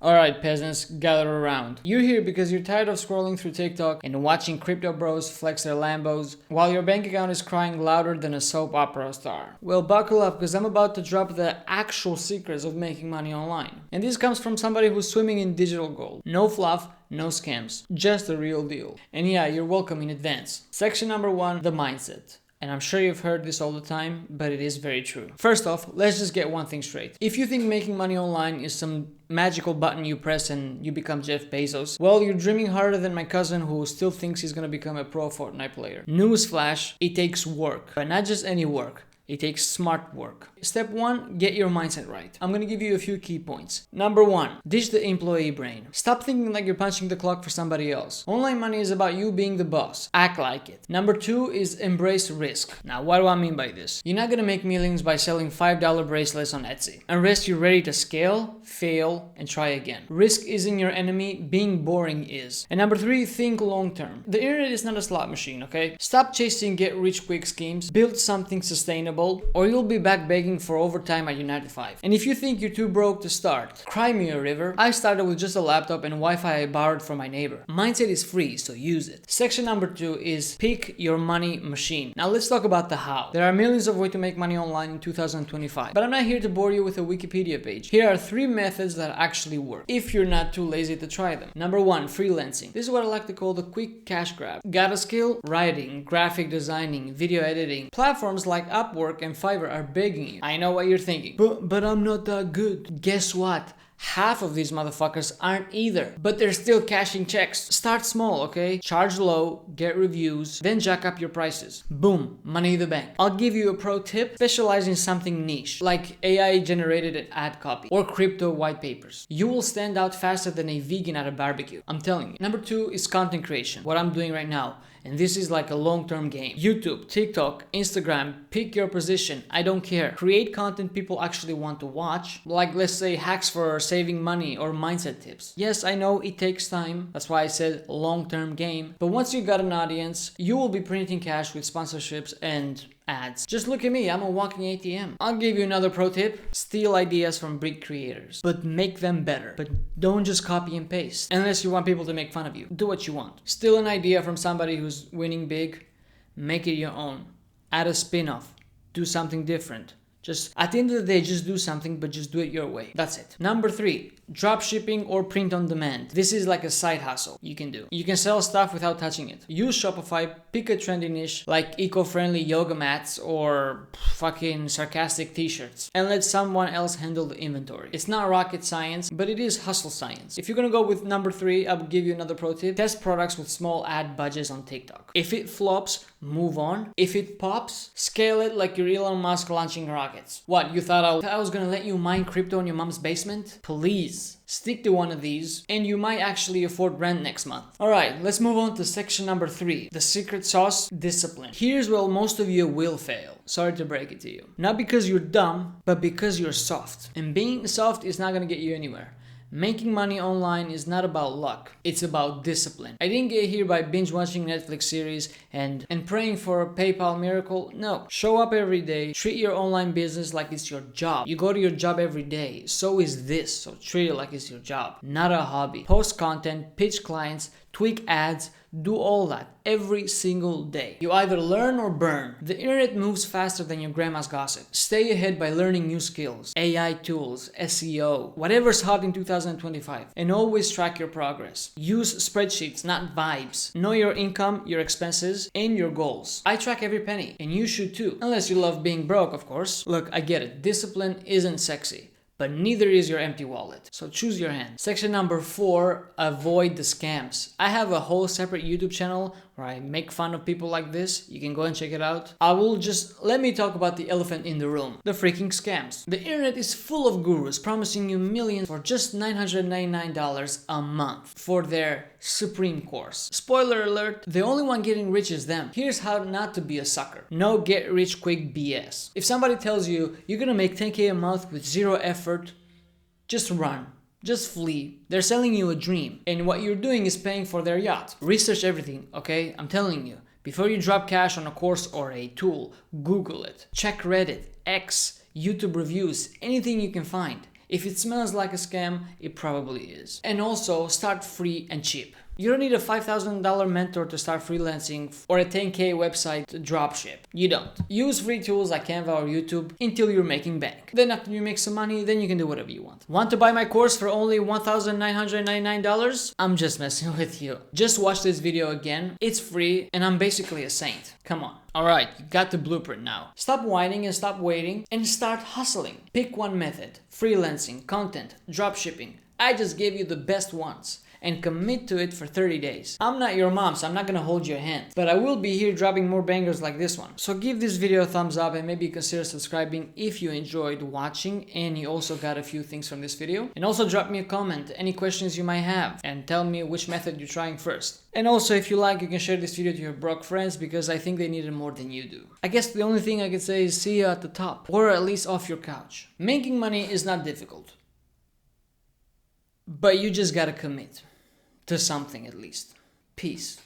Alright peasants, gather around. You're here because you're tired of scrolling through TikTok and watching crypto bros flex their Lambos while your bank account is crying louder than a soap opera star. Well, buckle up because I'm about to drop the actual secrets of making money online. And this comes from somebody who's swimming in digital gold. No fluff, no scams, just the real deal. And yeah, you're welcome in advance. Section number 1, the mindset. And I'm sure you've heard this all the time, but it is very true. First off, let's just get one thing straight. If you think making money online is some magical button you press and you become Jeff Bezos, well, you're dreaming harder than my cousin who still thinks he's gonna become a pro Fortnite player. Newsflash, it takes work, but not just any work. It takes smart work. Step 1, get your mindset right. I'm gonna give you a few key points. Number 1, ditch the employee brain. Stop thinking like you're punching the clock for somebody else. Online money is about you being the boss. Act like it. Number 2 is embrace risk. Now, what do I mean by this? You're not gonna make millions by selling $5 bracelets on Etsy, unless you're ready to scale, fail, and try again. Risk isn't your enemy, being boring is. And number 3, think long term. The internet is not a slot machine, okay? Stop chasing get rich quick schemes, build something sustainable, or you'll be back begging for overtime at United 5. And if you think you're too broke to start, cry me a river. I started with just a laptop and Wi-Fi I borrowed from my neighbor. Mindset is free, so use it. Section number 2 is pick your money machine. Now let's talk about the how. There are millions of ways to make money online in 2025, but I'm not here to bore you with a Wikipedia page. Here are 3 methods that actually work, if you're not too lazy to try them. Number 1, freelancing. This is what I like to call the quick cash grab. Got a skill? Writing, graphic designing, video editing. Platforms like Upwork and Fiverr are begging you. I know what you're thinking. But I'm not that good. Guess what? Half of these motherfuckers aren't either, but they're still cashing checks. Start small, okay? Charge low, get reviews, then jack up your prices. Boom, money in the bank. I'll give you a pro tip. Specialize in something niche, like AI generated ad copy or crypto white papers. You will stand out faster than a vegan at a barbecue. I'm telling you. Number 2 is content creation, what I'm doing right now. And this is like a long-term game. YouTube, TikTok, Instagram, pick your position. I don't care. Create content people actually want to watch. Like, let's say, hacks for saving money or mindset tips. Yes, I know it takes time. That's why I said long-term game. But once you got an audience, you will be printing cash with sponsorships and ads. Just look at me, I'm a walking ATM. I'll give you another pro tip. Steal ideas from big creators, but make them better. But don't just copy and paste. Unless you want people to make fun of you. Do what you want. Steal an idea from somebody who's winning big. Make it your own. Add a spin-off. Do something different. Just at the end of the day, just do something, but just do it your way. That's it. Number 3, drop shipping or print on demand. This is like a side hustle you can do. You can sell stuff without touching it. Use Shopify, pick a trendy niche like eco-friendly yoga mats or fucking sarcastic t-shirts, and let someone else handle the inventory. It's not rocket science, but it is hustle science. If you're gonna go with number 3, I will give you another pro tip. Test products with small ad budgets on TikTok. If it flops, move on. If it pops, scale it like you're Elon Musk launching rockets. What, you thought I was gonna let you mine crypto in your mom's basement? Please, stick to one of these and you might actually afford rent next month. Alright, let's move on to section number 3. The secret sauce, discipline. Here's where most of you will fail. Sorry to break it to you. Not because you're dumb, but because you're soft. And being soft is not gonna get you anywhere. Making money online is not about luck, it's about discipline. I didn't get here by binge watching Netflix series and praying for a PayPal miracle. No, show up every day, treat your online business like it's your job. You go to your job every day, so is this, so treat it like it's your job, not a hobby. Post content, pitch clients, tweak ads, do all that every single day. You either learn or burn. The internet moves faster than your grandma's gossip. Stay ahead by learning new skills, AI tools, SEO, whatever's hot in 2025, and always track your progress. Use spreadsheets, not vibes. Know your income, your expenses, and your goals. I track every penny, and you should too. Unless you love being broke, of course. Look, I get it. Discipline isn't sexy, but neither is your empty wallet. So choose your hand. Section number 4, avoid the scams. I have a whole separate YouTube channel where I make fun of people like this. You can go and check it out. Let me talk about the elephant in the room, the freaking scams. The internet is full of gurus promising you millions for just $999 a month for their supreme course. Spoiler alert, the only one getting rich is them. Here's how not to be a sucker. No get rich quick BS. If somebody tells you you're gonna make 10K a month with zero effort, just run. Just flee. They're selling you a dream, and what you're doing is paying for their yacht. Research everything, okay? I'm telling you. Before you drop cash on a course or a tool, Google it. Check Reddit, X, YouTube reviews, anything you can find. If it smells like a scam, it probably is. And also, start free and cheap. You don't need a $5,000 mentor to start freelancing or a 10K website to dropship. You don't. Use free tools like Canva or YouTube until you're making bank. Then after you make some money, then you can do whatever you want. Want to buy my course for only $1,999? I'm just messing with you. Just watch this video again. It's free and I'm basically a saint. Come on. Alright, you got the blueprint now. Stop whining and stop waiting and start hustling. Pick one method. Freelancing, content, dropshipping. I just gave you the best ones. And commit to it for 30 days. I'm not your mom, so I'm not gonna hold your hand. But I will be here dropping more bangers like this one. So give this video a thumbs up and maybe consider subscribing if you enjoyed watching and you also got a few things from this video. And also drop me a comment, any questions you might have, and tell me which method you're trying first. And also if you like, you can share this video to your broke friends because I think they need it more than you do. I guess the only thing I could say is see you at the top, or at least off your couch. Making money is not difficult. But you just gotta commit to something at least. Peace.